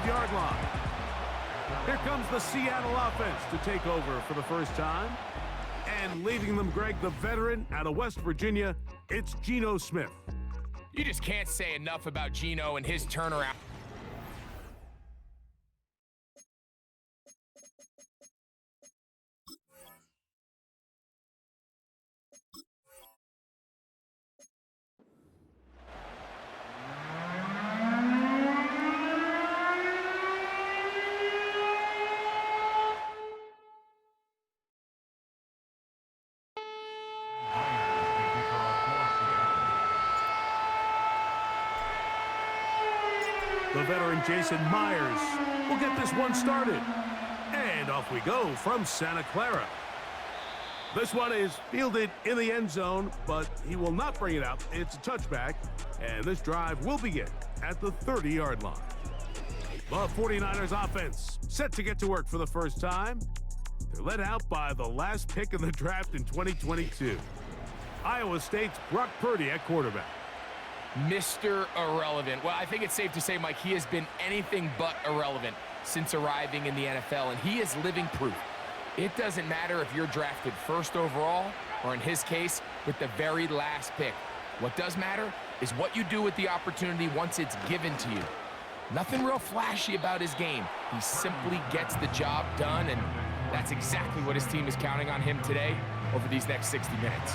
5-yard line. Here comes the Seattle offense to take over for the first time. And leading them, Greg, the veteran out of West Virginia, it's Geno Smith. You just can't say enough about Geno and his turnaround. The veteran Jason Myers will get this one started. And off we go from Santa Clara. This one is fielded in the end zone, but he will not bring it out. It's a touchback, and this drive will begin at the 30-yard line. The 49ers offense set to get to work for the first time. They're led out by the last pick in the draft in 2022. Iowa State's Brock Purdy at quarterback. Mr. Irrelevant. Well, I think it's safe to say, Mike, he has been anything but irrelevant since arriving in the NFL, and he is living proof. It doesn't matter if you're drafted first overall, or in his case, with the very last pick. What does matter is what you do with the opportunity once it's given to you. Nothing real flashy about his game. He simply gets the job done, and that's exactly what his team is counting on him today over these next 60 minutes.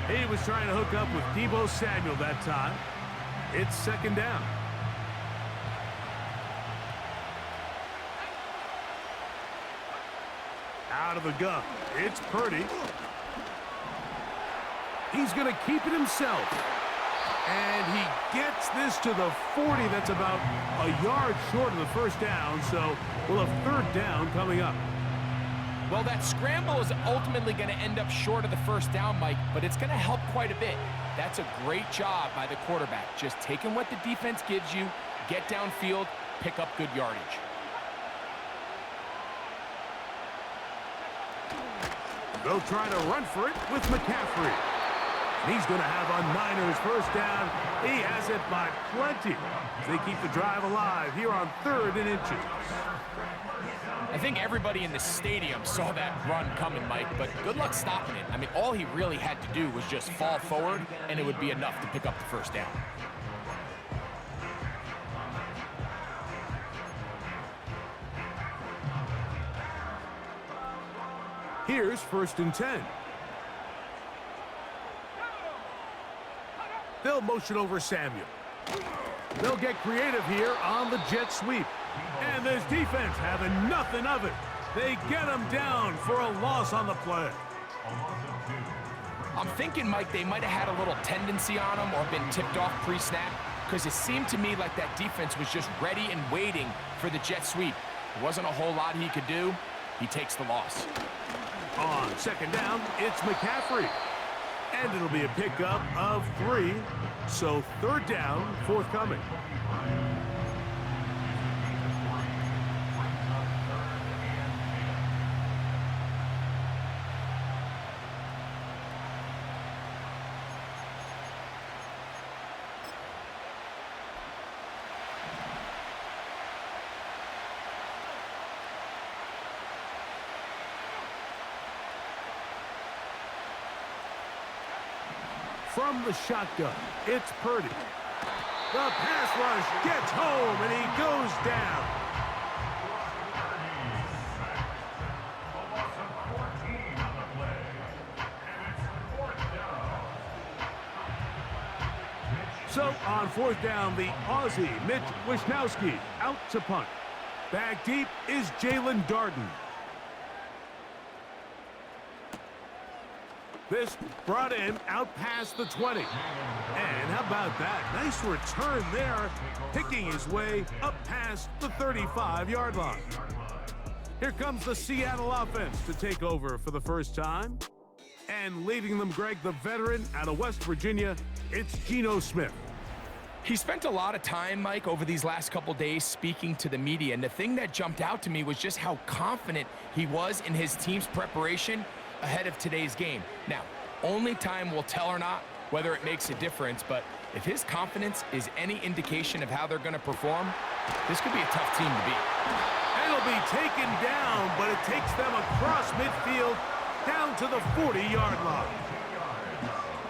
He was trying to hook up with Deebo Samuel that time. It's second down. Out of the gun, it's Purdy. He's going to keep it himself. And he gets this to the 40. That's about a yard short of the first down, so we'll have third down coming up. Well, that scramble is ultimately going to end up short of the first down, Mike, but it's going to help quite a bit. That's a great job by the quarterback. Just taking what the defense gives you, get downfield, pick up good yardage. They'll try to run for it with McCaffrey. He's going to have a Niners first down. He has it by plenty. They keep the drive alive here on 3rd and inches. I think everybody in the stadium saw that run coming, Mike, but good luck stopping it. I mean, all he really had to do was just fall forward, and it would be enough to pick up the first down. Here's 1st and 10. They'll motion over Samuel. They'll get creative here on the jet sweep. And this defense having nothing of it. They get him down for a loss on the play. I'm thinking, Mike, they might have had a little tendency on him or been tipped off pre-snap, because it seemed to me like that defense was just ready and waiting for the jet sweep. There wasn't a whole lot he could do. He takes the loss. On second down, it's McCaffrey. And it'll be a pickup of 3. So 3rd down forthcoming. From the shotgun, it's Purdy. The pass rush gets home, and he goes down. So on 4th down, the Aussie, Mitch Wishnowsky, out to punt. Back deep is Jalen Darden. This brought in out past the 20. And how about that? Nice return there, picking his way up past the 35-yard line. Here comes the Seattle offense to take over for the first time. And leading them, Greg, the veteran out of West Virginia, it's Geno Smith. He spent a lot of time, Mike, over these last couple days speaking to the media, and the thing that jumped out to me was just how confident he was in his team's preparation ahead of today's game. Now, only time will tell or not whether it makes a difference, but if his confidence is any indication of how they're going to perform, This could be a tough team to beat. And it'll be taken down, but it takes them across midfield down to the 40-yard line.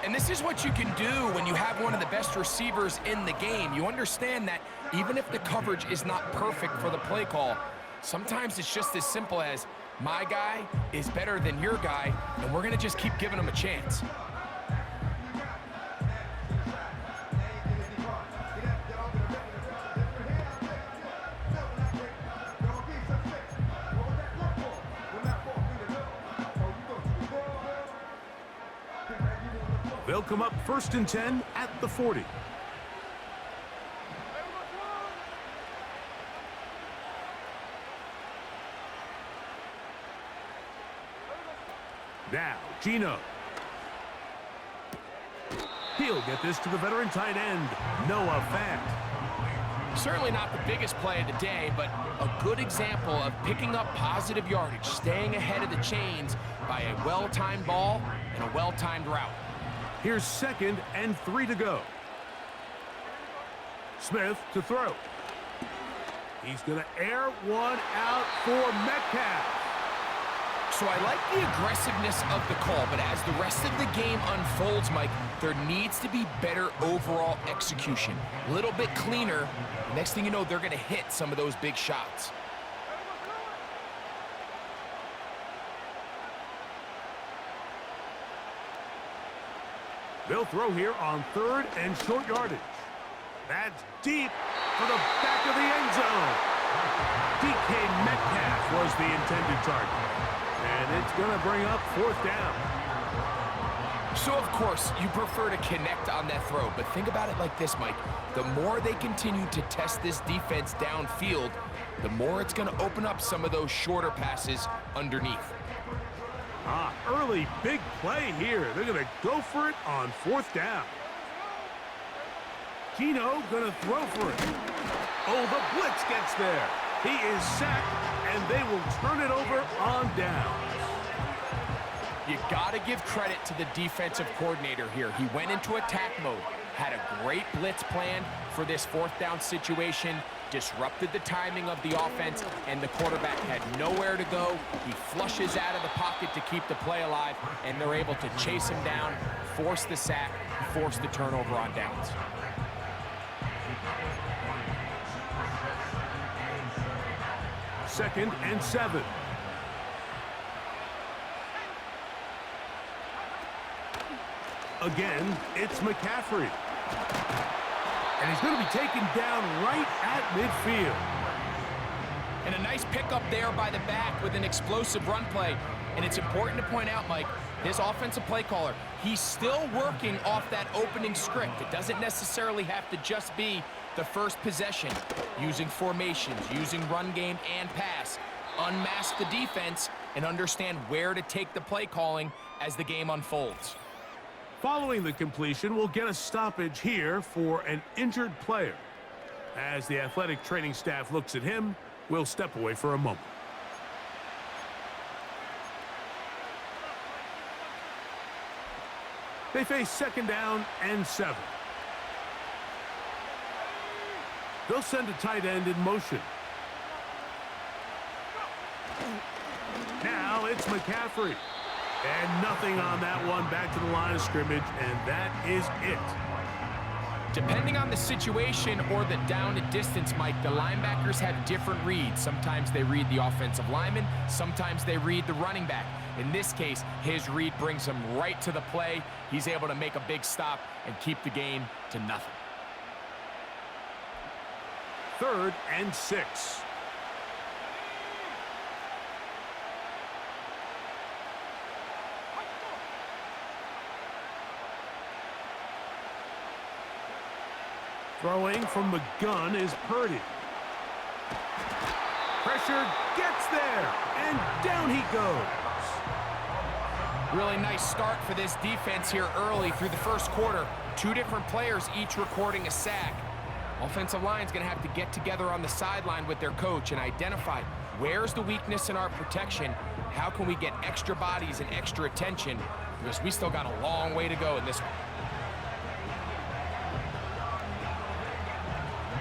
And this is what you can do when you have one of the best receivers in the game. You understand that even if the coverage is not perfect for the play call, sometimes it's just as simple as my guy is better than your guy, and we're going to just keep giving him a chance. They'll come up 1st and 10 at the 40. Now, Gino. He'll get this to the veteran tight end, Noah Fant. Certainly not the biggest play of the day, but a good example of picking up positive yardage, staying ahead of the chains by a well-timed ball and a well-timed route. Here's 2nd and 3 to go. Smith to throw. He's going to air one out for Metcalf. So I like the aggressiveness of the call, but as the rest of the game unfolds, Mike, there needs to be better overall execution. A little bit cleaner. Next thing you know, they're going to hit some of those big shots. They'll throw here on 3rd and short yardage. That's deep for the back of the end zone. DK Metcalf was the intended target. And it's going to bring up 4th down. So, of course, you prefer to connect on that throw, but think about it like this, Mike. The more they continue to test this defense downfield, the more it's going to open up some of those shorter passes underneath. Early big play here. They're going to go for it on 4th down. Gino going to throw for it. Oh, the blitz gets there. He is sacked, and they will turn it over on downs. You got to give credit to the defensive coordinator here. He went into attack mode, had a great blitz plan for this 4th down situation, disrupted the timing of the offense, and the quarterback had nowhere to go. He flushes out of the pocket to keep the play alive, and they're able to chase him down, force the sack, force the turnover on downs. Second and 7. Again, it's McCaffrey. And he's going to be taken down right at midfield. And a nice pickup there by the back with an explosive run play. And it's important to point out, Mike, this offensive play caller, he's still working off that opening script. It doesn't necessarily have to just be the first possession. Using formations, using run game and pass. Unmask the defense and understand where to take the play calling as the game unfolds. Following the completion, we'll get a stoppage here for an injured player. As the athletic training staff looks at him, we'll step away for a moment. They face 2nd down and 7. They'll send a tight end in motion. Now it's McCaffrey. And nothing on that one, back to the line of scrimmage, and that is it. Depending on the situation or the down and distance, Mike, the linebackers have different reads. Sometimes they read the offensive lineman, sometimes they read the running back. In this case, his read brings him right to the play. He's able to make a big stop and keep the game to nothing. 3rd and 6. Throwing from the gun is Purdy. Pressure gets there, and down he goes. Really nice start for this defense here early through the first quarter. 2 different players each recording a sack. Offensive line's going to have to get together on the sideline with their coach and identify where's the weakness in our protection, how can we get extra bodies and extra attention, because we still got a long way to go in this one.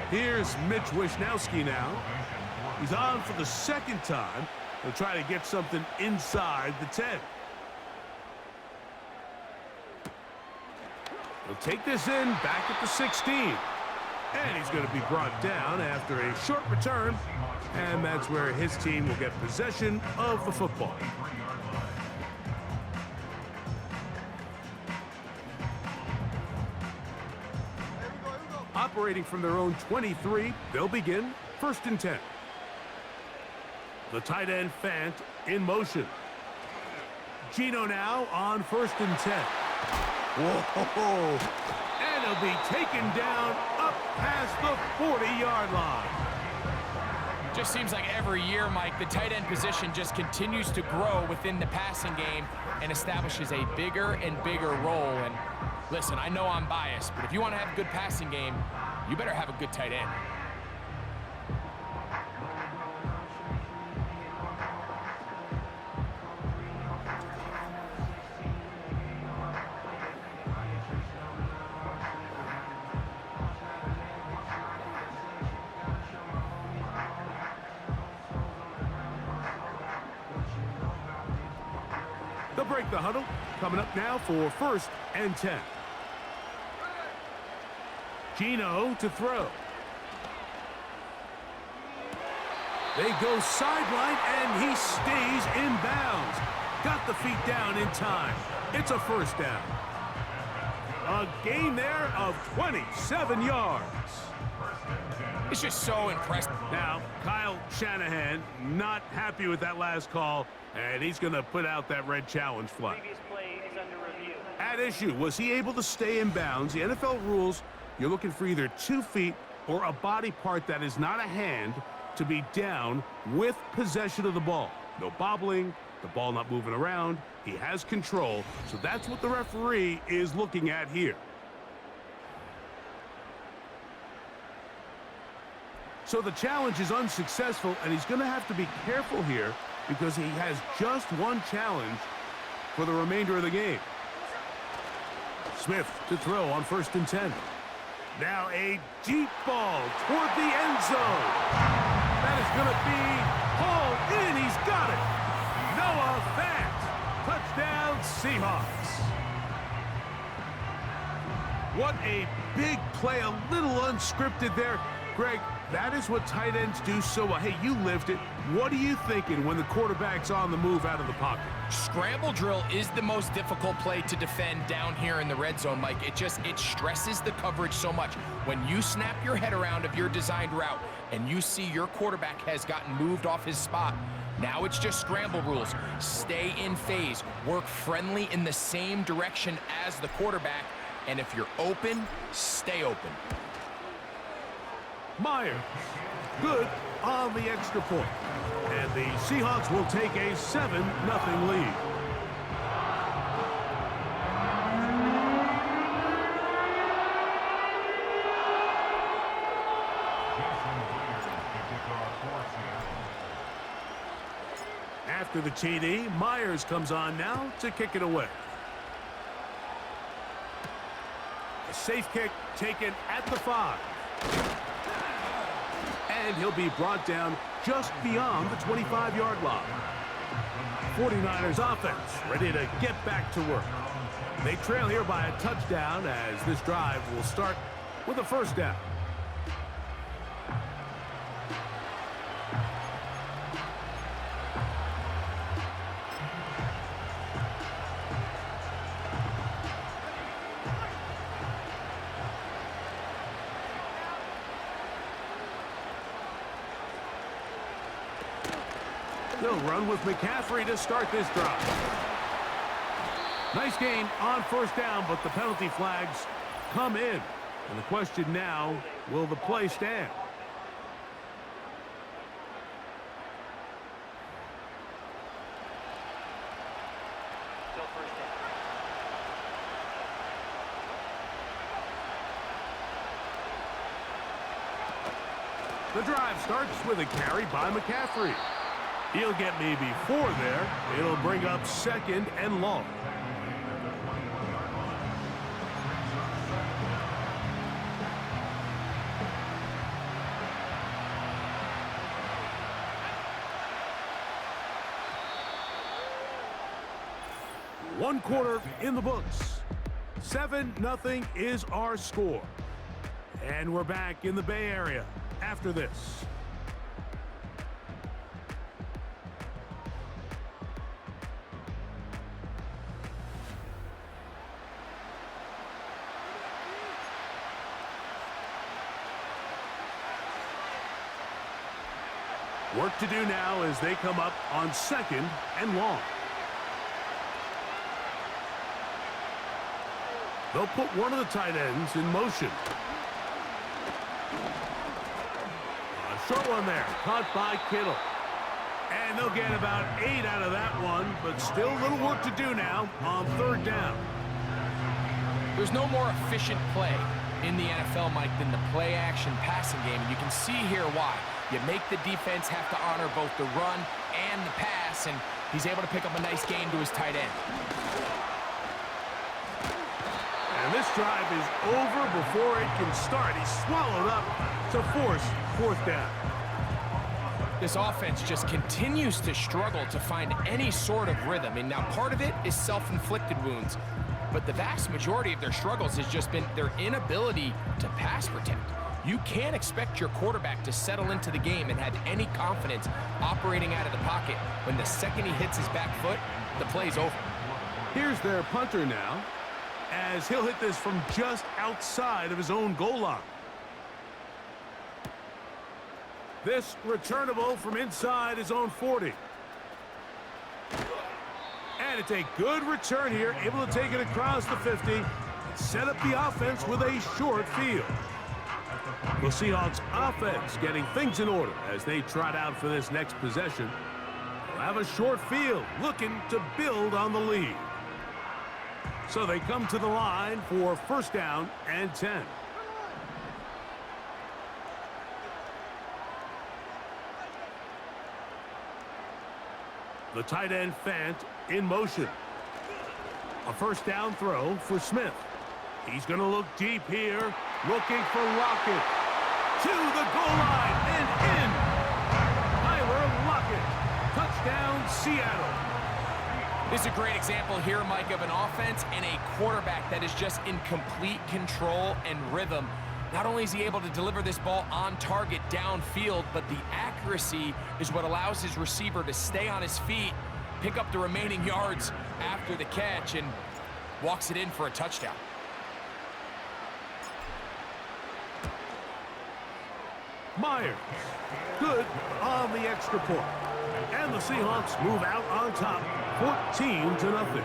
Here's Mitch Wishnowski now. He's on for the second time. He'll try to get something inside the 10. He'll take this in back at the 16. And he's going to be brought down after a short return. And that's where his team will get possession of the football. Operating from their own 23, they'll begin 1st and 10. The tight end Fant in motion. Gino now on 1st and 10. Whoa! And he'll be taken down up past the 40-yard line. Just seems like every year, Mike, the tight end position just continues to grow within the passing game and establishes a bigger and bigger role. And listen, I know I'm biased, but if you want to have a good passing game, you better have a good tight end. They'll break the huddle. Coming up now for 1st and 10. Gino to throw. They go sideline, and he stays in bounds. Got the feet down in time. It's a 1st down. A gain there of 27 yards. It's just so impressive. Now, Kyle Shanahan not happy with that last call, and he's going to put out that red challenge flag. Previous play is under review. At issue, was he able to stay in bounds? The NFL rules, you're looking for either 2 feet or a body part that is not a hand to be down with possession of the ball. No bobbling, the ball not moving around. He has control, so that's what the referee is looking at here. So the challenge is unsuccessful, and he's going to have to be careful here because he has just one challenge for the remainder of the game. Smith to throw on 1st and 10. Now a deep ball toward the end zone. That is going to be hauled in. He's got it. Noah Fant. Touchdown, Seahawks. What a big play. A little unscripted there. Greg, that is what tight ends do so well. Hey, you lived it. What are you thinking when the quarterback's on the move out of the pocket? Scramble drill is the most difficult play to defend down here in the red zone, Mike. It stresses the coverage so much. When you snap your head around of your designed route and you see your quarterback has gotten moved off his spot, now it's just scramble rules. Stay in phase. Work friendly in the same direction as the quarterback. And if you're open, stay open. Myers, good on the extra point. And the Seahawks will take a 7-0 lead. After the TD, Myers comes on now to kick it away. A safe kick taken at the 5. And he'll be brought down just beyond the 25-yard line. 49ers offense ready to get back to work. They trail here by a touchdown as this drive will start with a 1st down. They'll run with McCaffrey to start this drive. Nice gain on 1st down, but the penalty flags come in. And the question now, will the play stand? Still 1st down. The drive starts with a carry by McCaffrey. He'll get maybe 4 there. It'll bring up 2nd and long. One quarter in the books. 7-0 is our score. And we're back in the Bay Area after this. Work to do now as they come up on 2nd and long. They'll put one of the tight ends in motion. A short one there, caught by Kittle. And they'll get about 8 out of that one, but still a little work to do now on 3rd down. There's no more efficient play in the NFL, Mike, than the play-action passing game. And you can see here why. You make the defense have to honor both the run and the pass, and he's able to pick up a nice gain to his tight end. And this drive is over before it can start. He's swallowed up to force 4th down. This offense just continues to struggle to find any sort of rhythm. And now part of it is self-inflicted wounds, but the vast majority of their struggles has just been their inability to pass protect. You can't expect your quarterback to settle into the game and have any confidence operating out of the pocket when the second he hits his back foot, the play's over. Here's their punter now, as he'll hit this from just outside of his own goal line. This returnable from inside his own 40. And it's a good return here, able to take it across the 50 and set up the offense with a short field. The Seahawks offense getting things in order as they trot out for this next possession. They'll have a short field looking to build on the lead. So they come to the line for 1st down and 10. The tight end Fant in motion. A 1st down throw for Smith. He's going to look deep here, looking for Lockett. To the goal line and in. Tyler Lockett. Touchdown, Seattle. This is a great example here, Mike, of an offense and a quarterback that is just in complete control and rhythm. Not only is he able to deliver this ball on target downfield, but the accuracy is what allows his receiver to stay on his feet, pick up the remaining yards after the catch, and walks it in for a touchdown. Myers, good on the extra point. And the Seahawks move out on top, 14-0.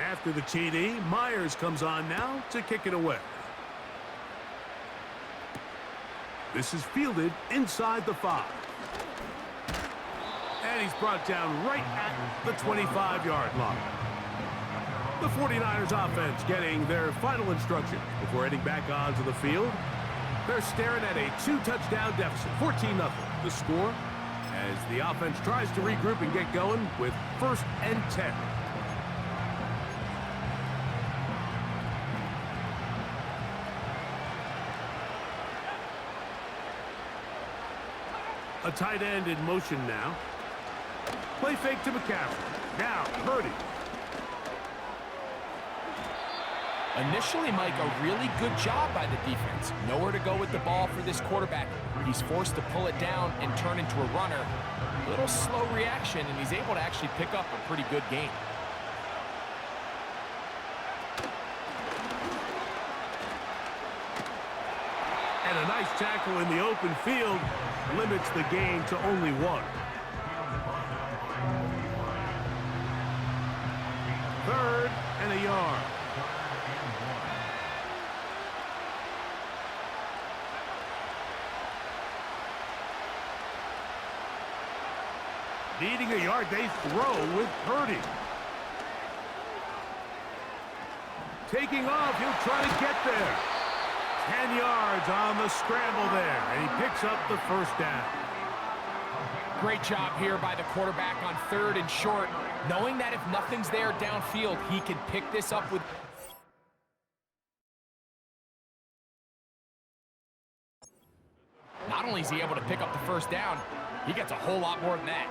After the TD, Myers comes on now to kick it away. This is fielded inside the 5. And he's brought down right at the 25-yard line. The 49ers offense getting their final instruction before heading back onto the field. They're staring at a 2-touchdown deficit, 14-0. The score as the offense tries to regroup and get going with 1st and 10. A tight end in motion now. Play fake to McCaffrey. Now, Purdy. Initially, Mike, a really good job by the defense. Nowhere to go with the ball for this quarterback. He's forced to pull it down and turn into a runner. A little slow reaction, and he's able to actually pick up a pretty good gain. And a nice tackle in the open field limits the gain to only 1. 3rd and a yard. Needing a yard, they throw with Purdy. Taking off, he'll try to get there. 10 yards on the scramble there, and he picks up the 1st down. Great job here by the quarterback on 3rd and short, knowing that if nothing's there downfield, he can pick this up with only is he able to pick up the first down, he gets a whole lot more than that.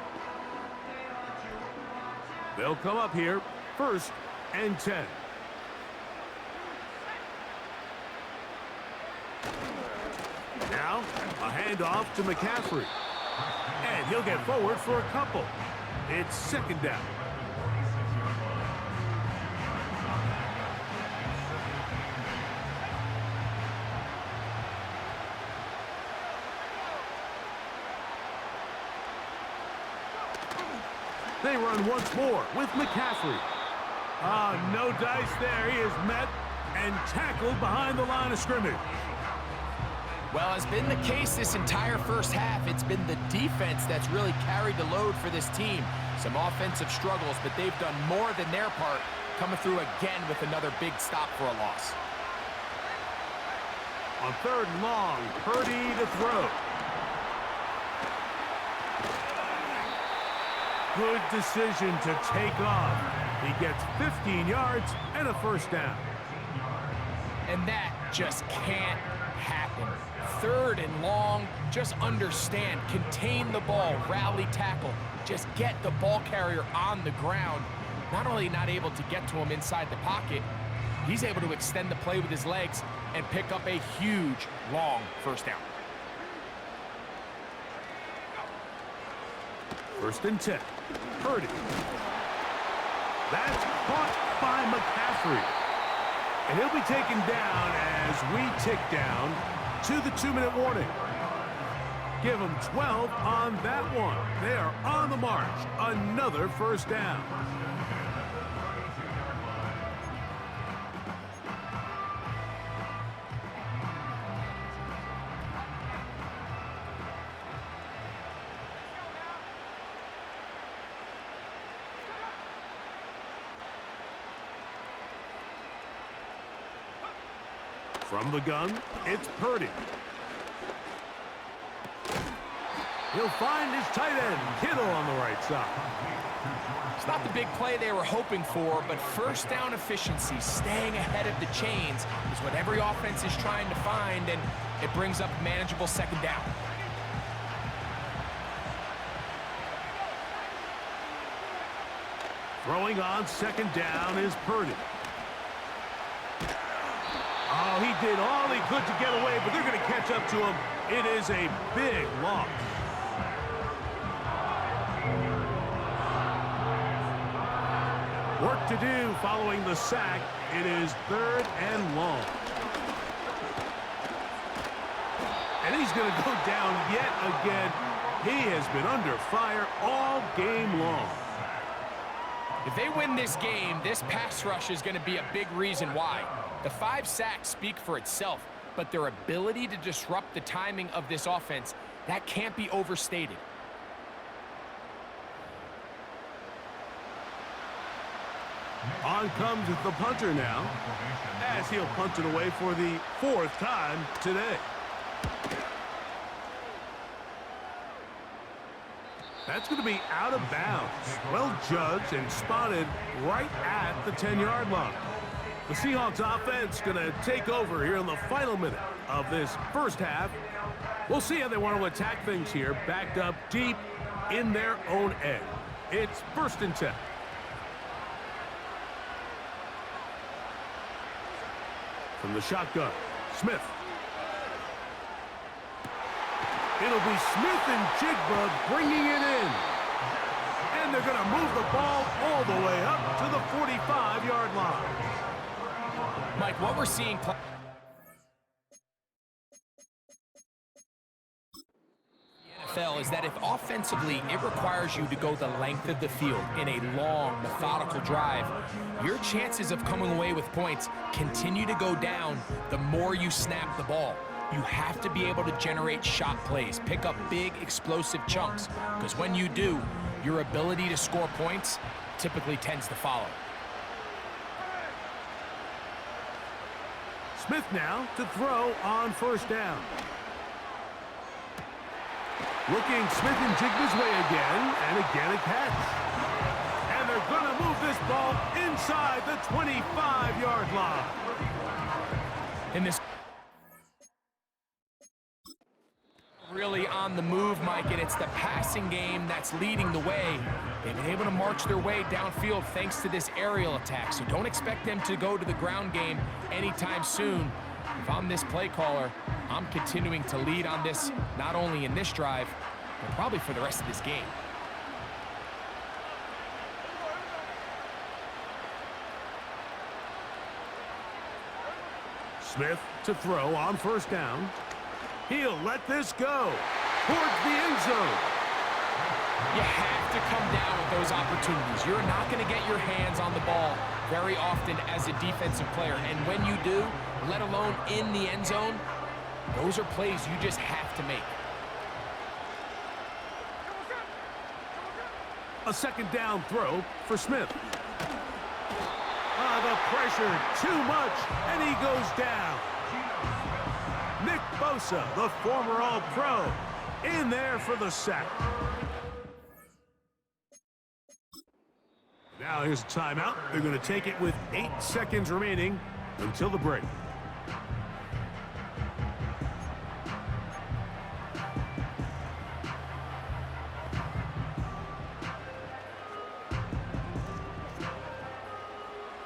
They'll come up here, 1st and 10. Now, a handoff to McCaffrey. And he'll get forward for a couple. It's 2nd down. They run once more with McCaffrey. No dice there. He is met and tackled behind the line of scrimmage. Well, as been the case this entire first half, it's been the defense that's really carried the load for this team. Some offensive struggles, but they've done more than their part, coming through again with another big stop for a loss. On 3rd and long, Purdy to throw. Good decision to take off. He gets 15 yards and a 1st down. And that just can't happen. 3rd and long, just understand, contain the ball, rally tackle, just get the ball carrier on the ground. Not only not able to get to him inside the pocket, he's able to extend the play with his legs and pick up a huge, long 1st down. 1st and 10. Purdy. That's caught by McCaffrey. And he'll be taken down as we tick down to the 2-minute warning. Give them 12 on that one. They are on the march. Another 1st down. From the gun, it's Purdy. He'll find his tight end, Kittle, on the right side. It's not the big play they were hoping for, but 1st down efficiency, staying ahead of the chains, is what every offense is trying to find, and it brings up a manageable 2nd down. Throwing on 2nd down is Purdy. Oh, he did all he could to get away, but they're going to catch up to him. It is a big loss. Work to do following the sack. It is 3rd and long. And he's going to go down yet again. He has been under fire all game long. If they win this game, this pass rush is going to be a big reason why. The 5 sacks speak for itself, but their ability to disrupt the timing of this offense, that can't be overstated. On comes the punter now, as he'll punt it away for the 4th time today. That's going to be out of bounds. Well judged and spotted right at the 10-yard line. The Seahawks offense going to take over here in the final minute of this first half. We'll see how they want to attack things here, backed up deep in their own end. It's 1st and 10. From the shotgun, Smith. It'll be Smith and Jigba bringing it in. And they're going to move the ball all the way up to the 45-yard line. Mike, what we're seeing NFL is that if offensively it requires you to go the length of the field in a long, methodical drive, your chances of coming away with points continue to go down the more you snap the ball. You have to be able to generate shot plays, pick up big, explosive chunks, because when you do, your ability to score points typically tends to follow. Smith now to throw on 1st down. Looking Smith and Jigba's way again, and again a catch. And they're going to move this ball inside the 25-yard line. In this really on the move, Mike, and it's the passing game that's leading the way. They've been able to march their way downfield thanks to this aerial attack, so don't expect them to go to the ground game anytime soon. If I'm this play caller, I'm continuing to lead on this, not only in this drive, but probably for the rest of this game. Smith to throw on first down. He'll let this go towards the end zone. You have to come down with those opportunities. You're not going to get your hands on the ball very often as a defensive player. And when you do, let alone in the end zone, those are plays you just have to make. A second down throw for Smith. The pressure, too much, and he goes down. Nick Bosa, the former All-Pro, in there for the sack. Now here's a timeout. They're going to take it with 8 seconds remaining until the break.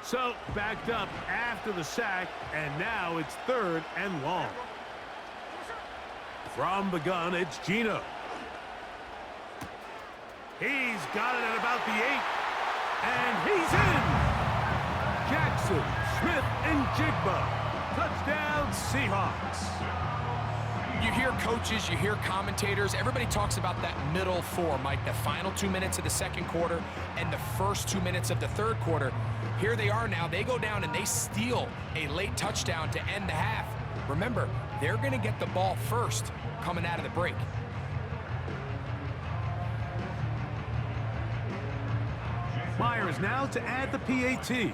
So, backed up after the sack, and now it's 3rd and long. From the gun, it's Gino. He's got it at about the 8, and he's in! Jackson, Smith, and Jigba. Touchdown, Seahawks. You hear coaches, you hear commentators, everybody talks about that middle 4, Mike, the final 2 minutes of the second quarter and the first 2 minutes of the third quarter. Here they are now. They go down and they steal a late touchdown to end the half. Remember, they're going to get the ball first coming out of the break. Myers now to add the PAT.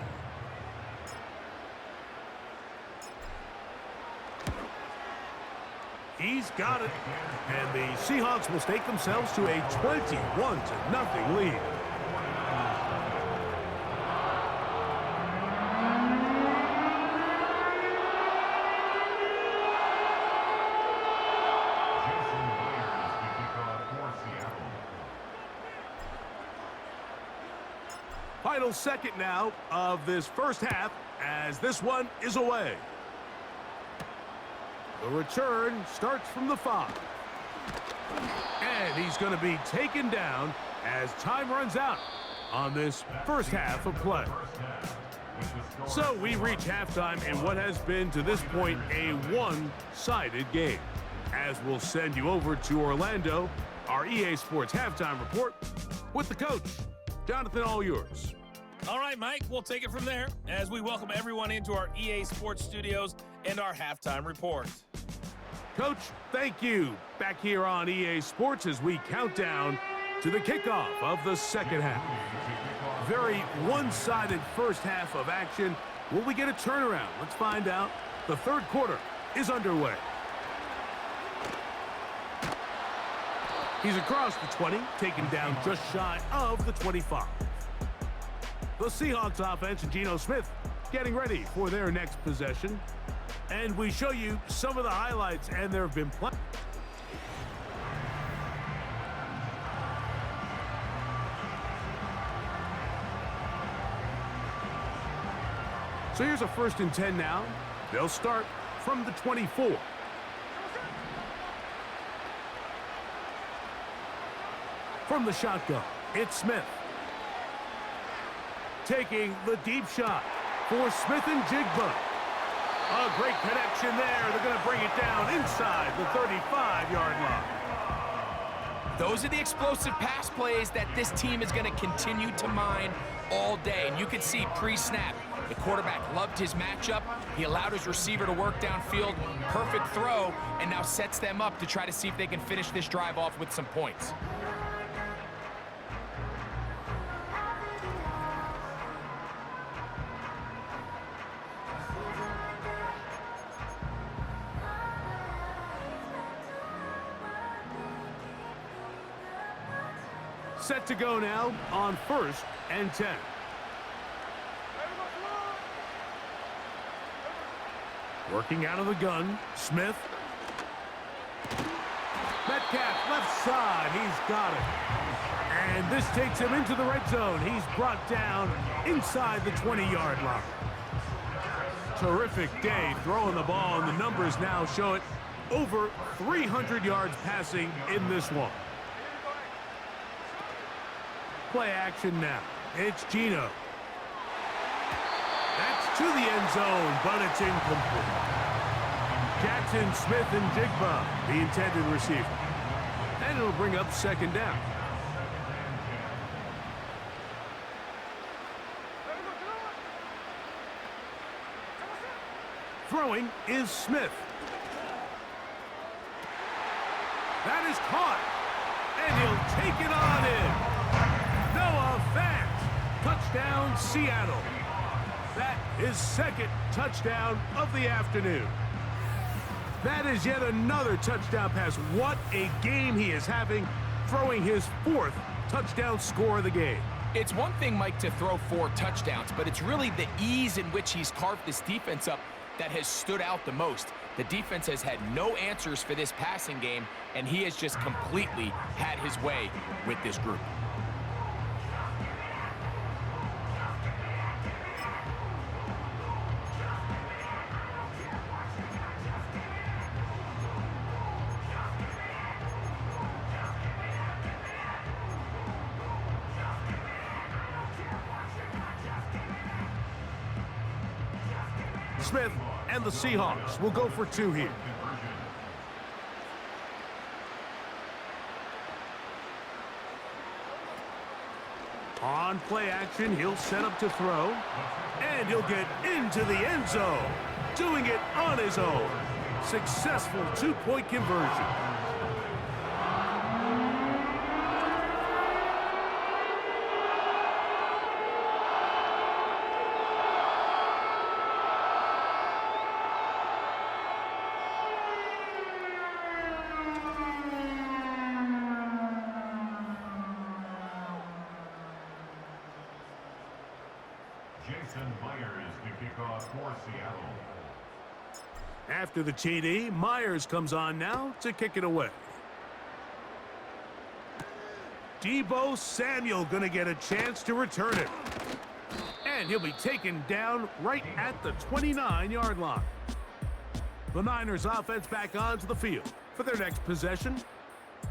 He's got it. And the Seahawks will stake themselves to a 21-0 lead. Final second now of this first half as this one is away. The return starts from the 5. And he's going to be taken down as time runs out on this first half of play. So we reach halftime in what has been to this point a one-sided game. As we'll send you over to Orlando, our EA Sports halftime report with the coach. Jonathan, all yours. All right, Mike, we'll take it from there as we welcome everyone into our EA Sports studios and our halftime report. Coach, thank you. Back here on EA Sports as we count down to the kickoff of the second half. Very one-sided first half of action. Will we get a turnaround? Let's find out. The third quarter is underway. He's across the 20, taken down just shy of the 25. The Seahawks offense and Geno Smith getting ready for their next possession. And we show you some of the highlights, and there have been plenty. So here's a 1st and 10 now. They'll start from the 24. From the shotgun, it's Smith. Taking the deep shot for Smith and Jigba. A great connection there. They're going to bring it down inside the 35-yard line. Those are the explosive pass plays that this team is going to continue to mine all day. And you can see pre-snap, the quarterback loved his matchup. He allowed his receiver to work downfield. Perfect throw, and now sets them up to try to see if they can finish this drive off with some points. Set to go now on 1st and 10. Working out of the gun, Smith. Metcalf, left side, he's got it. And this takes him into the red zone. He's brought down inside the 20-yard line. Terrific day throwing the ball, and the numbers now show it. Over 300 yards passing in this one. Play action now. It's Geno. That's to the end zone, but it's incomplete. Jackson, Smith, and Jigba, the intended receiver. And it'll bring up second down. Throwing is Smith. That is caught. And he'll take it on in. Noah Fant. Touchdown, Seattle. That is second touchdown of the afternoon. That is yet another touchdown pass. What a game he is having, throwing his fourth touchdown score of the game. It's one thing, Mike, to throw 4 touchdowns, but it's really the ease in which he's carved this defense up that has stood out the most. The defense has had no answers for this passing game, and he has just completely had his way with this group. Smith and the Seahawks will go for 2 here. On play action, he'll set up to throw. And he'll get into the end zone. Doing it on his own. Successful 2-point conversion. After the TD, Myers comes on now to kick it away. Deebo Samuel going to get a chance to return it. And he'll be taken down right at the 29-yard line. The Niners offense back onto the field for their next possession.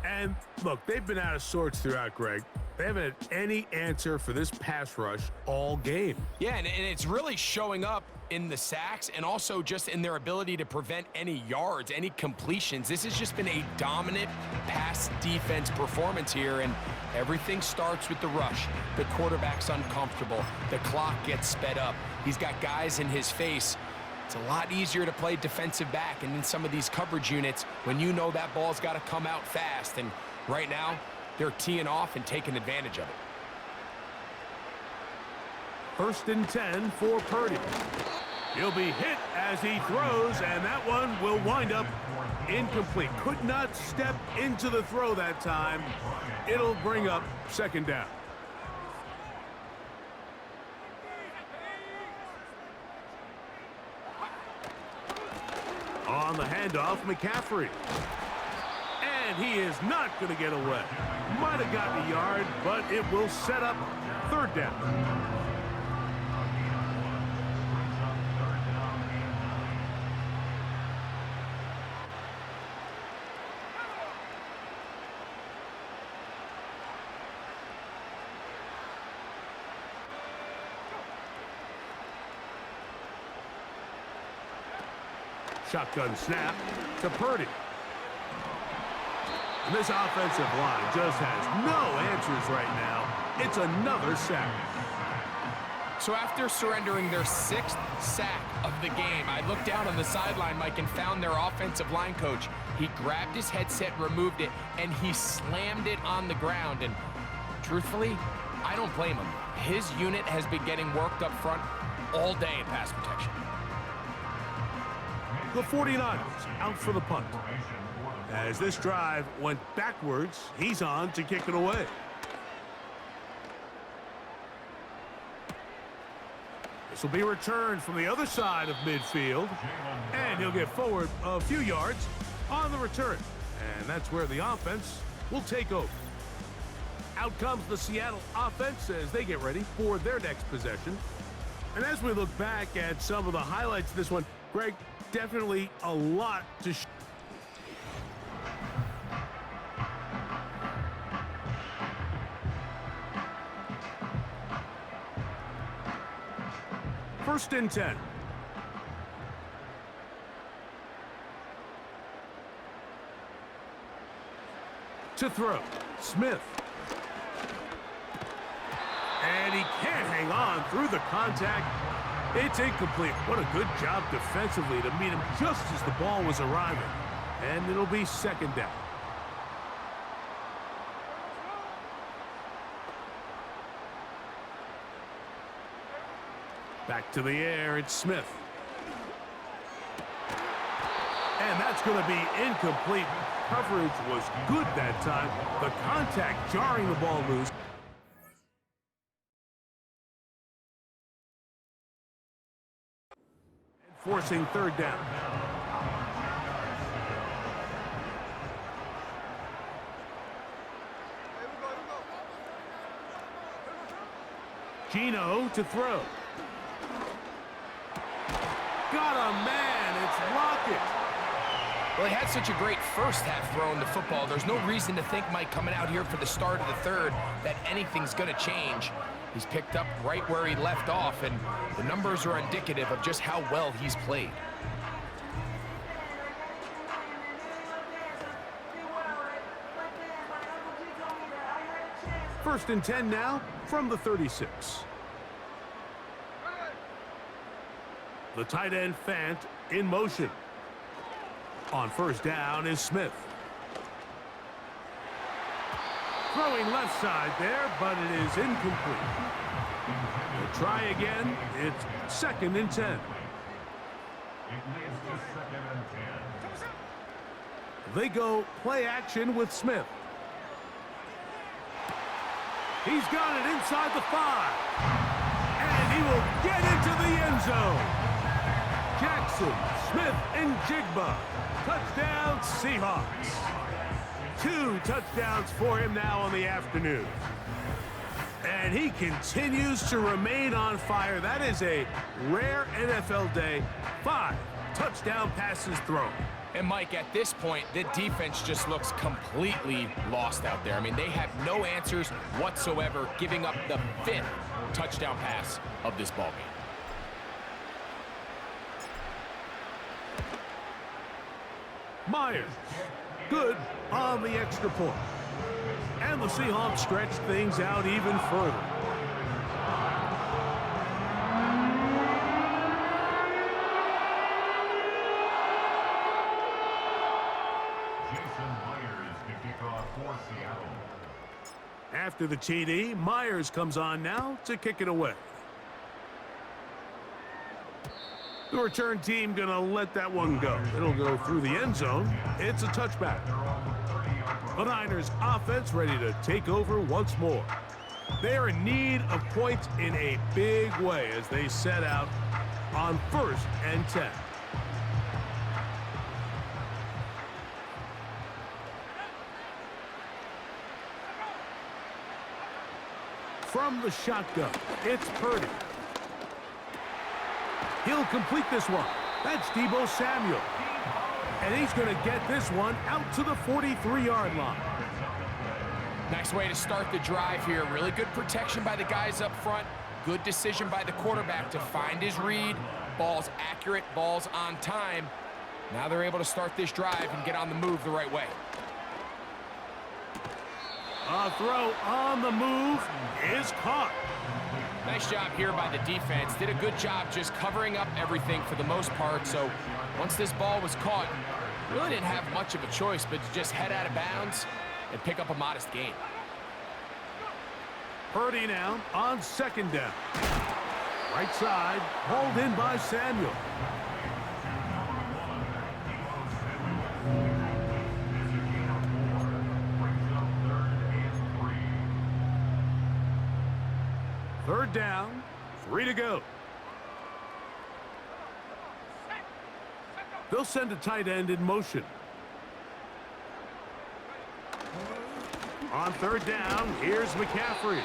And look, they've been out of sorts throughout, Greg. They haven't had any answer for this pass rush all game. Yeah, and it's really showing up in the sacks and also just in their ability to prevent any yards, any completions. This has just been a dominant pass defense performance here, and everything starts with the rush. The quarterback's uncomfortable. The clock gets sped up. He's got guys in his face. It's a lot easier to play defensive back and in some of these coverage units when you know that ball's got to come out fast. And right now, they're teeing off and taking advantage of it. 1st and 10 for Purdy. He'll be hit as he throws, and that one will wind up incomplete. Could not step into the throw that time. It'll bring up second down. On the handoff, McCaffrey. And he is not going to get away. Might have gotten a yard, but it will set up third down. Shotgun snap to Purdy. And this offensive line just has no answers right now. It's another sack. So after surrendering their 6th sack of the game, I looked down on the sideline, Mike, and found their offensive line coach. He grabbed his headset, removed it, and he slammed it on the ground. And truthfully, I don't blame him. His unit has been getting worked up front all day in pass protection. The 49ers out for the punt. As this drive went backwards, he's on to kick it away. This will be returned from the other side of midfield. And he'll get forward a few yards on the return. And that's where the offense will take over. Out comes the Seattle offense as they get ready for their next possession. And as we look back at some of the highlights of this one, Greg, definitely a lot to show. First and 10. To throw, Smith. And he can't hang on through the contact. It's incomplete. What a good job defensively to meet him just as the ball was arriving. And it'll be second down. Back to the air, it's Smith. And that's going to be incomplete. Coverage was good that time. The contact jarring the ball loose. And forcing third down. Gino to throw. Got a man, it's Lockett. Well, he had such a great first half throwing the football. There's no reason to think, Mike, coming out here for the start of the third, that anything's going to change. He's picked up right where he left off, and the numbers are indicative of just how well he's played. First and 10 now from the 36. The tight end Fant in motion. On first down is Smith. Throwing left side there, but it is incomplete. They'll try again. It's second and 10. They go play action with Smith. He's got it inside the 5. And he will get into the end zone. Jackson, Smith, and Jigba. Touchdown, Seahawks. 2 touchdowns for him now on the afternoon. And he continues to remain on fire. That is a rare NFL day. 5 touchdown passes thrown. And, Mike, at this point, the defense just looks completely lost out there. I mean, they have no answers whatsoever, giving up the 5th touchdown pass of this ballgame. Myers, good on the extra point. And the Seahawks stretch things out even further. After the TD, Myers comes on now to kick it away. The return team going to let that one go. It'll go through the end zone. It's a touchback. The Niners offense ready to take over once more. They are in need of points in a big way as they set out on first and 10. From the shotgun, it's Purdy. He'll complete this one. That's Deebo Samuel. And he's going to get this one out to the 43-yard line. Nice way to start the drive here. Really good protection by the guys up front. Good decision by the quarterback to find his read. Ball's accurate, ball's on time. Now they're able to start this drive and get on the move the right way. A throw on the move is caught. Nice job here by the defense. Did a good job just covering up everything for the most part. So once this ball was caught, really didn't have much of a choice but to just head out of bounds and pick up a modest gain. Purdy now on second down. Right side, hauled in by Samuel. Third down, 3 to go. They'll send a tight end in motion. On third down, here's McCaffrey.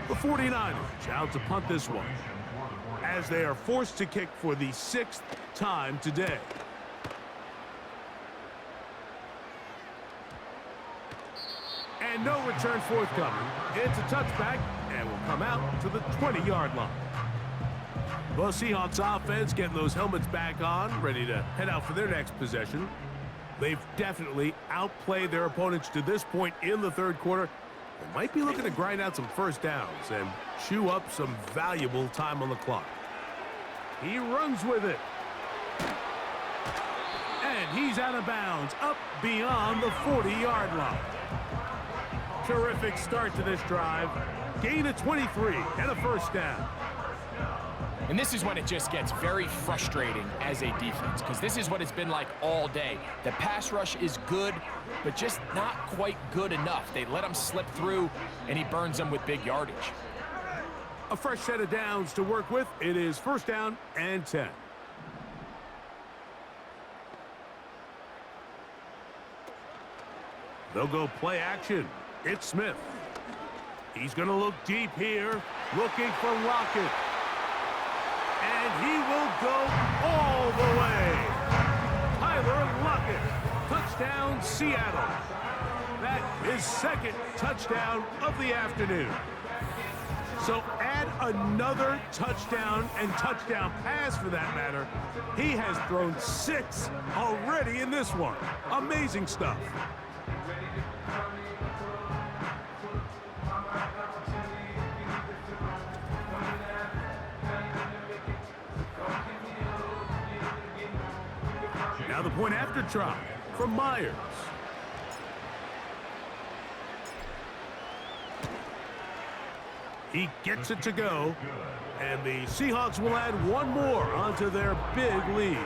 The 49ers out to punt this one, as they are forced to kick for the 6th time today. And no return forthcoming. It's a touchback and will come out to the 20-yard line. The Seahawks offense getting those helmets back on, ready to head out for their next possession. They've definitely outplayed their opponents to this point in the third quarter. They might be looking to grind out some first downs and chew up some valuable time on the clock. He runs with it. And he's out of bounds, up beyond the 40-yard line. Terrific start to this drive. Gain of 23 and a first down. And this is when it just gets very frustrating as a defense, because this is what it's been like all day. The pass rush is good, but just not quite good enough. They let him slip through, and he burns them with big yardage. A fresh set of downs to work with. It is first down and 10. They'll go play action. It's Smith. He's going to look deep here, looking for Lockett. And he will go all the way. Tyler Lockett, touchdown Seattle. That is second touchdown of the afternoon. So add another touchdown and touchdown pass for that matter. He has thrown 6 already in this one. Amazing stuff. Now the point after try from Myers. He gets it to go, and the Seahawks will add one more onto their big lead.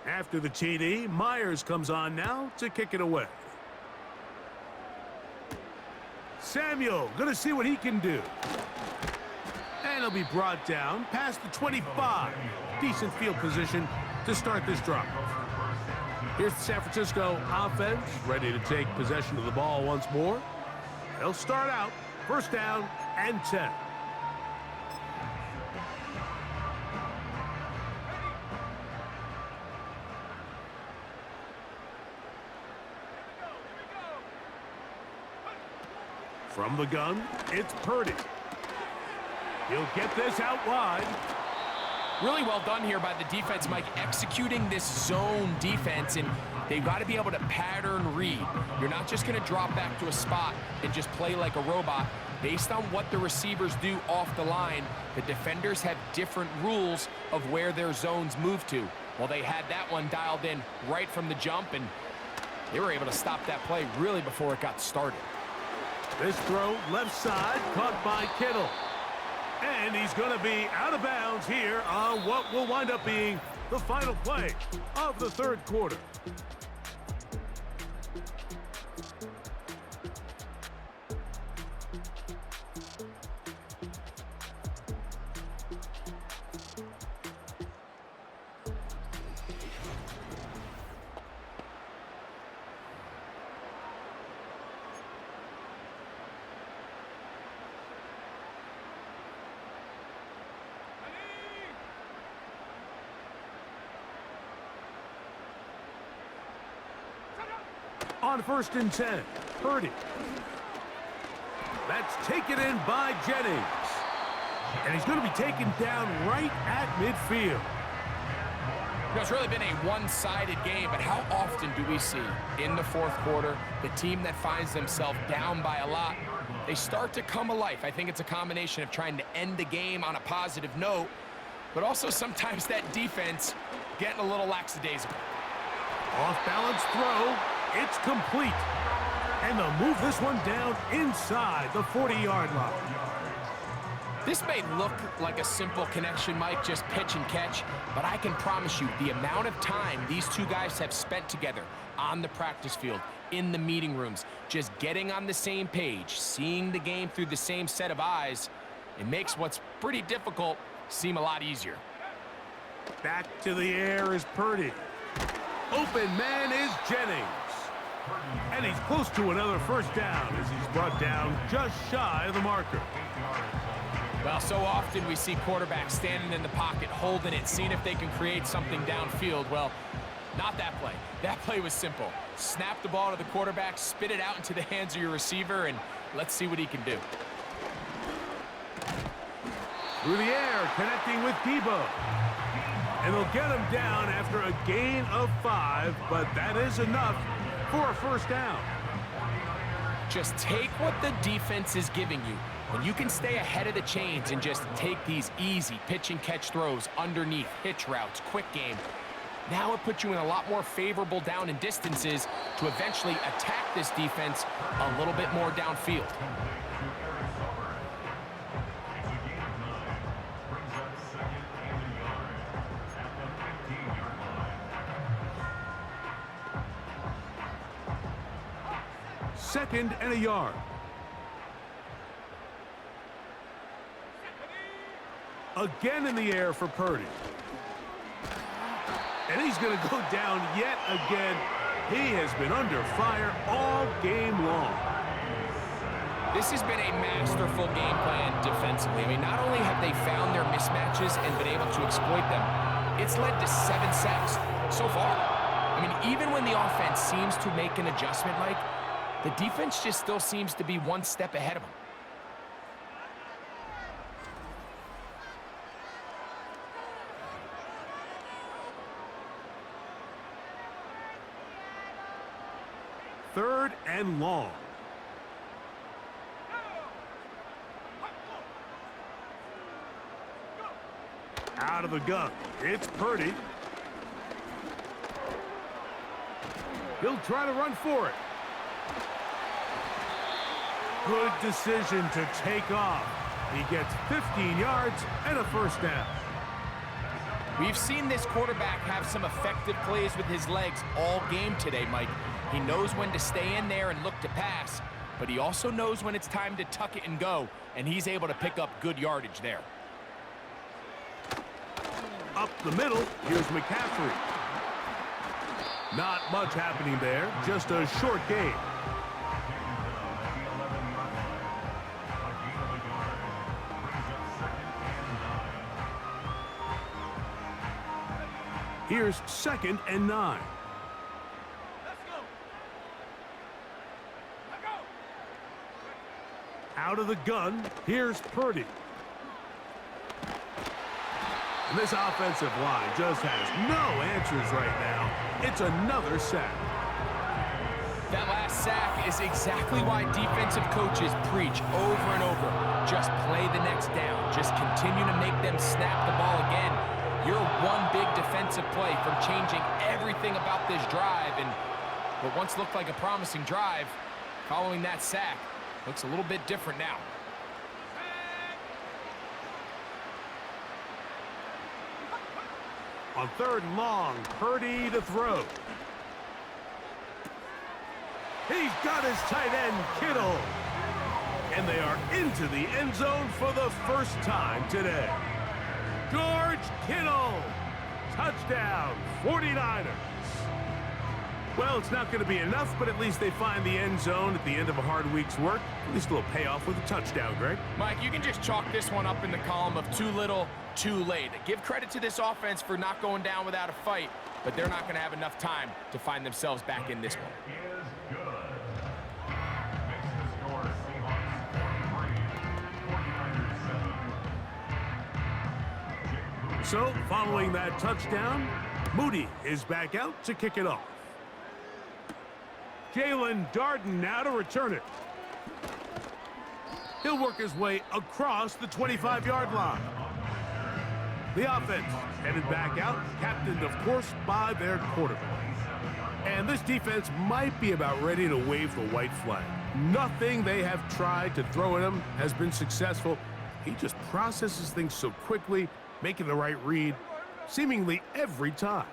After the TD, Myers comes on now to kick it away. Samuel going to see what he can do. And he'll be brought down past the 25. Decent field position to start this drive. Here's the San Francisco offense ready to take possession of the ball once more. They'll start out first down and 10. From the gun, it's Purdy. He'll get this out wide. Really well done here by the defense, Mike, executing this zone defense, and they've got to be able to pattern read. You're not just going to drop back to a spot and just play like a robot. Based on what the receivers do off the line, the defenders have different rules of where their zones move to. Well, they had that one dialed in right from the jump, and they were able to stop that play really before it got started. This throw left side caught by Kittle. And he's going to be out of bounds here on what will wind up being the final play of the third quarter. On first and 10, Purdy. That's taken in by Jennings. And he's going to be taken down right at midfield. You know, it's really been a one-sided game, but how often do we see in the fourth quarter the team that finds themselves down by a lot, they start to come alive? I think it's a combination of trying to end the game on a positive note, but also sometimes that defense getting a little lackadaisical. Off-balance throw. It's complete. And they'll move this one down inside the 40-yard line. This may look like a simple connection, Mike, just pitch and catch, but I can promise you the amount of time these two guys have spent together on the practice field, in the meeting rooms, just getting on the same page, seeing the game through the same set of eyes, it makes what's pretty difficult seem a lot easier. Back to the air is Purdy. Open man is Jennings. And he's close to another first down as he's brought down just shy of the marker. Well, so often we see quarterbacks standing in the pocket, holding it, seeing if they can create something downfield. Well, not that play. That play was simple. Snap the ball to the quarterback, spit it out into the hands of your receiver, and let's see what he can do. Through the air, connecting with Debo. And they'll get him down after a gain of 5, but that is enough for a first down. Just take what the defense is giving you. When you can stay ahead of the chains and just take these easy pitch and catch throws underneath, hitch routes, quick game, now it puts you in a lot more favorable down and distances to eventually attack this defense a little bit more downfield. Second and a yard. Again in the air for Purdy. And he's going to go down yet again. He has been under fire all game long. This has been a masterful game plan defensively. I mean, not only have they found their mismatches and been able to exploit them, it's led to 7 sacks so far. I mean, even when the offense seems to make an adjustment, Mike, the defense just still seems to be one step ahead of them. Third and long. Out of the gun. It's Purdy. He'll try to run for it. Good decision to take off. He gets 15 yards and a first down. We've seen this quarterback have some effective plays with his legs all game today, Mike. He knows when to stay in there and look to pass, but he also knows when it's time to tuck it and go, and he's able to pick up good yardage there. Up the middle, here's McCaffrey. Not much happening there, just a short gain. Here's second and 9. Out of the gun, here's Purdy. And this offensive line just has no answers right now. It's another sack. That last sack is exactly why defensive coaches preach over and over. Just play the next down. Just continue to make them snap the ball again. You're one big defensive play from changing everything about this drive. And what once looked like a promising drive, following that sack, looks a little bit different now. On third and long, Purdy to throw. He's got his tight end, Kittle. And they are into the end zone for the first time today. George Kittle. Touchdown, 49ers. Well, it's not going to be enough, but at least they find the end zone at the end of a hard week's work. At least a little payoff with a touchdown, Greg. Mike, you can just chalk this one up in the column of too little, too late. Give credit to this offense for not going down without a fight, but they're not going to have enough time to find themselves back in this one. So, following that touchdown, Moody is back out to kick it off. Jalen Darden now to return it. He'll work his way across the 25-yard line. The offense headed back out, captained, of course, by their quarterback. And this defense might be about ready to wave the white flag. Nothing they have tried to throw at him has been successful. He just processes things so quickly, making the right read, seemingly every time.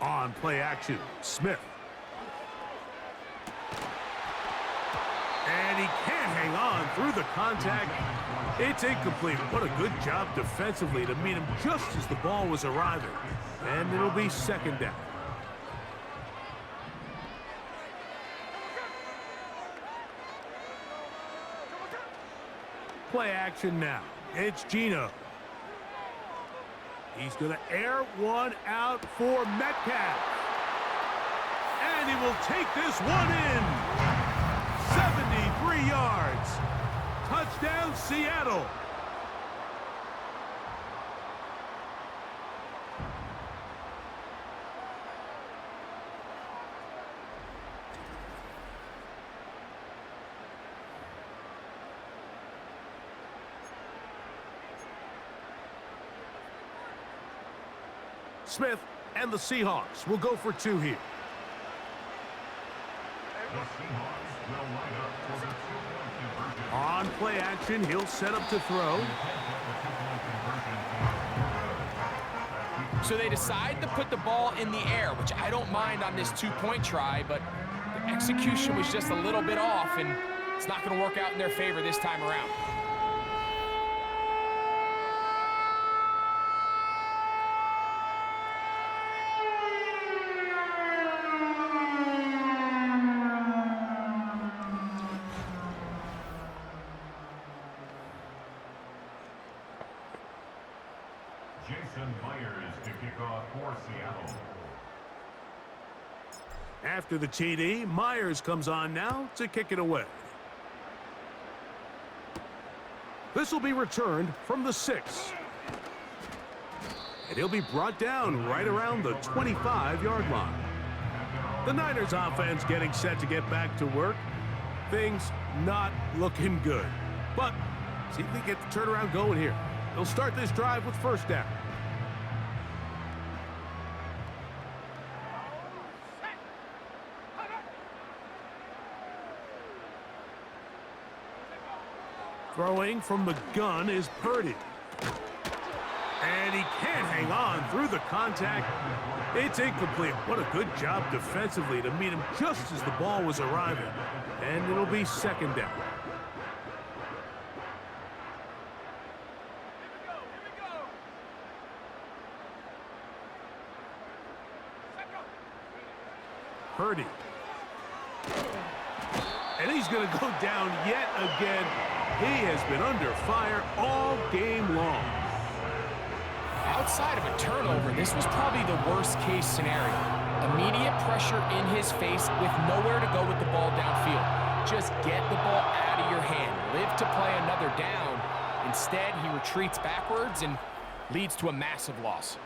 On play action, Smith. And he can't hang on through the contact. It's incomplete. What a good job defensively to meet him just as the ball was arriving. And it'll be second down. Play action now. It's Gino. He's going to air one out for Metcalf. And he will take this one in. 73 yards. Touchdown, Seattle. Smith and the Seahawks will go for two here. On play action, he'll set up to throw. So they decide to put the ball in the air, which I don't mind on this two-point try, but the execution was just a little bit off, and it's not going to work out in their favor this time around. After the TD, Myers comes on now to kick it away. This will be returned from the 6. And he'll be brought down right around the 25-yard line. The Niners offense getting set to get back to work. Things not looking good. But see if they get the turnaround going here. They'll start this drive with first down. Throwing from the gun is Purdy. And he can't hang on through the contact. It's incomplete. What a good job defensively to meet him just as the ball was arriving. And it'll be second down. Purdy. And he's going to go down yet again. He has been under fire all game long. Outside of a turnover, this was probably the worst-case scenario. Immediate pressure in his face with nowhere to go with the ball downfield. Just get the ball out of your hand. Live to play another down. Instead, he retreats backwards and leads to a massive loss.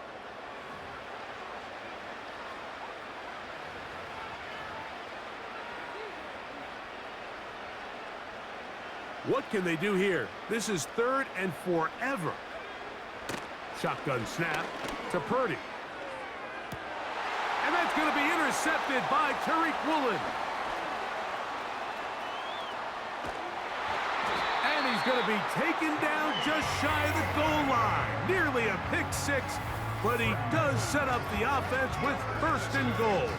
What can they do here? This is 3rd and forever. Shotgun snap to Purdy. And that's going to be intercepted by Tariq Woolen. And he's going to be taken down just shy of the goal line. Nearly a pick six, but he does set up the offense with 1st and goal.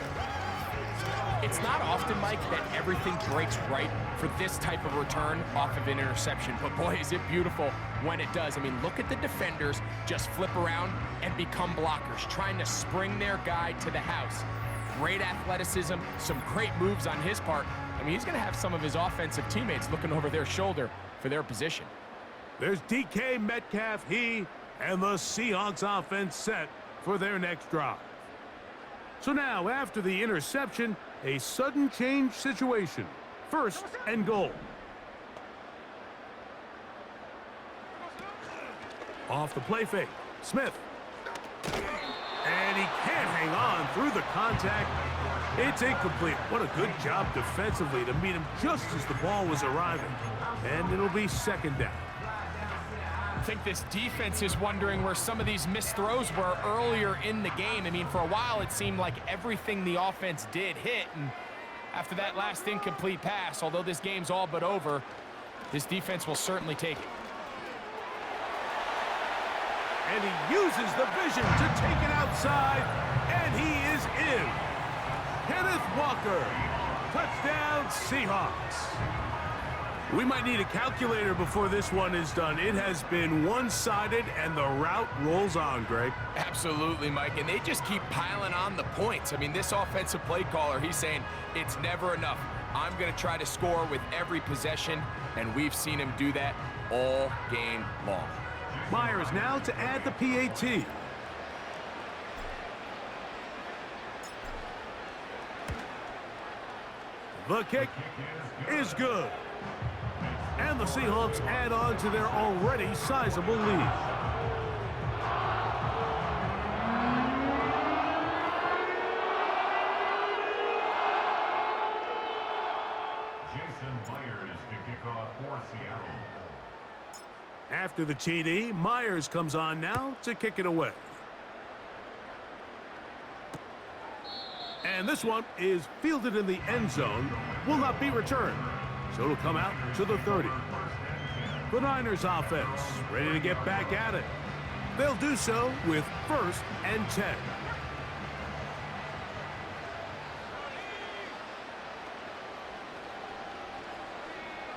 It's not often, Mike, that everything breaks right for this type of return off of an interception. But boy, is it beautiful when it does. I mean, look at the defenders just flip around and become blockers, trying to spring their guy to the house. Great athleticism, some great moves on his part. I mean, he's going to have some of his offensive teammates looking over their shoulder for their position. There's DK Metcalf, he and the Seahawks offense set for their next drive. So now, after the interception, a sudden change situation. 1st and goal. Off the play fake, Smith. And he can't hang on through the contact. It's incomplete. What a good job defensively to meet him just as the ball was arriving. And it'll be second down. I think this defense is wondering where some of these missed throws were earlier in the game. I mean, for a while, it seemed like everything the offense did hit. And after that last incomplete pass, although this game's all but over, this defense will certainly take it. And he uses the vision to take it outside, and he is in. Kenneth Walker, touchdown Seahawks. We might need a calculator before this one is done. It has been one-sided, and the route rolls on, Greg. Absolutely, Mike, and they just keep piling on the points. I mean, this offensive play caller, he's saying it's never enough. I'm going to try to score with every possession, and we've seen him do that all game long. Myers now to add the PAT. The kick is good. And the Seahawks add on to their already sizable lead. After the TD, Myers comes on now to kick it away. And this one is fielded in the end zone, will not be returned. So it'll come out to the 30. The Niners offense ready to get back at it. They'll do so with 1st and 10.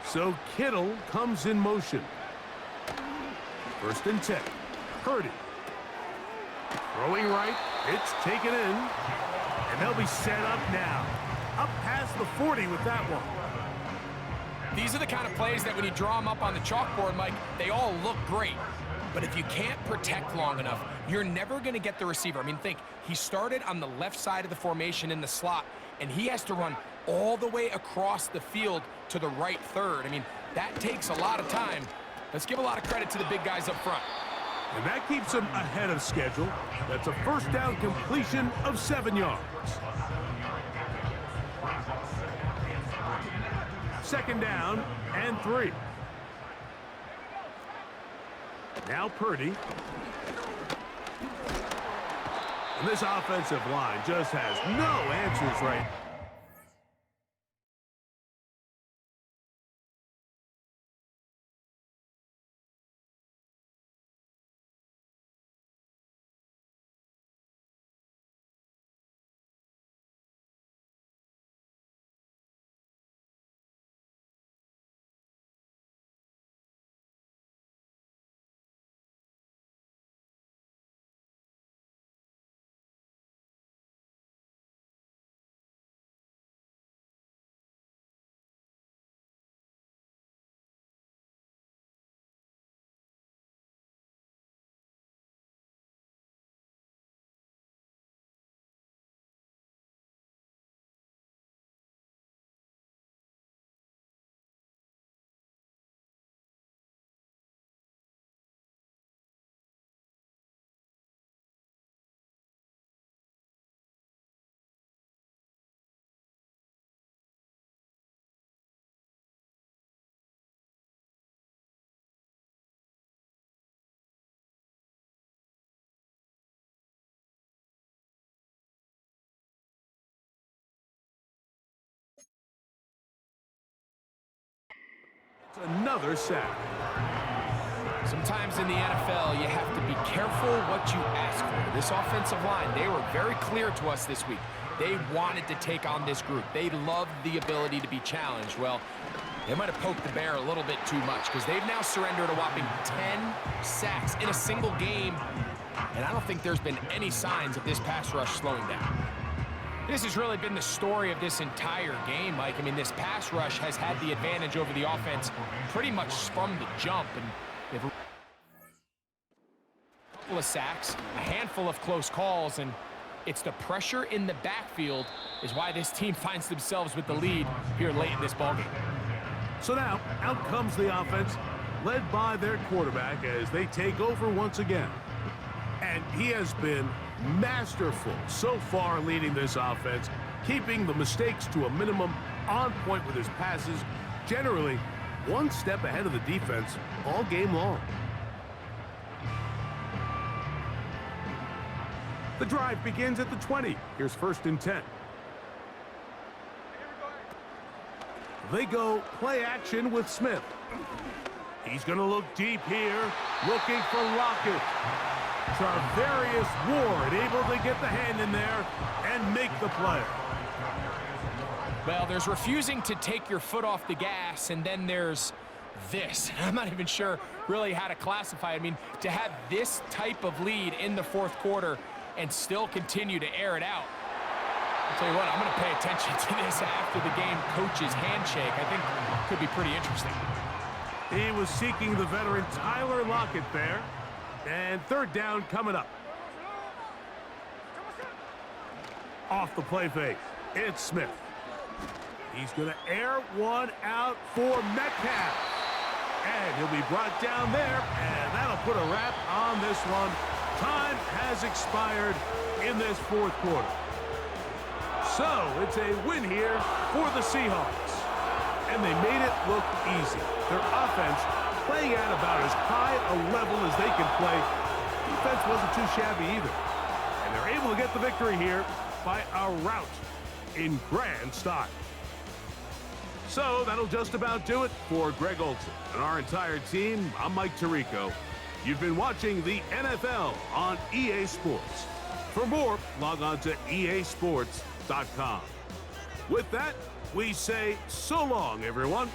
So Kittle comes in motion. 1st and 10. Purdy. Throwing right. It's taken in. And they'll be set up now. Up past the 40 with that one. These are the kind of plays that when you draw them up on the chalkboard, Mike, they all look great. But if you can't protect long enough, you're never going to get the receiver. I mean, think, he started on the left side of the formation in the slot, and he has to run all the way across the field to the right third. I mean, that takes a lot of time. Let's give a lot of credit to the big guys up front. And that keeps him ahead of schedule. That's a 1st down completion of 7 yards. 2nd down and 3. Now Purdy. And this offensive line just has no answers right. Another sack. Sometimes in the NFL, you have to be careful what you ask for. This offensive line, they were very clear to us this week. They wanted to take on this group. They loved the ability to be challenged. Well, they might have poked the bear a little bit too much because they've now surrendered a whopping 10 sacks in a single game. And I don't think there's been any signs of this pass rush slowing down. This has really been the story of this entire game, Mike. I mean, this pass rush has had the advantage over the offense pretty much from the jump. And they've a couple of sacks, a handful of close calls, and it's the pressure in the backfield is why this team finds themselves with the lead here late in this ballgame. So now, out comes the offense, led by their quarterback as they take over once again. And he has been masterful so far leading this offense, keeping the mistakes to a minimum, on point with his passes. Generally, one step ahead of the defense all game long. The drive begins at the 20. Here's 1st and 10. They go play action with Smith. He's going to look deep here, looking for Lockett. Charvarius Ward able to get the hand in there and make the play. Well, there's refusing to take your foot off the gas, and then there's this. I'm not even sure really how to classify it. I mean, to have this type of lead in the 4th quarter and still continue to air it out. I'll tell you what, I'm going to pay attention to this after the game coach's handshake. I think it could be pretty interesting. He was seeking the veteran Tyler Lockett there. And 3rd down coming up. Off the play fake, it's Smith. He's going to air one out for Metcalf. And he'll be brought down there, and that'll put a wrap on this one. Time has expired in this 4th quarter. So it's a win here for the Seahawks. And they made it look easy. Their offense playing at about as high a level as they can play. Defense wasn't too shabby either. And they're able to get the victory here by a rout in grand style. So that'll just about do it for Greg Olsen and our entire team. I'm Mike Tirico. You've been watching the NFL on EA Sports. For more, log on to easports.com. With that, we say so long, everyone.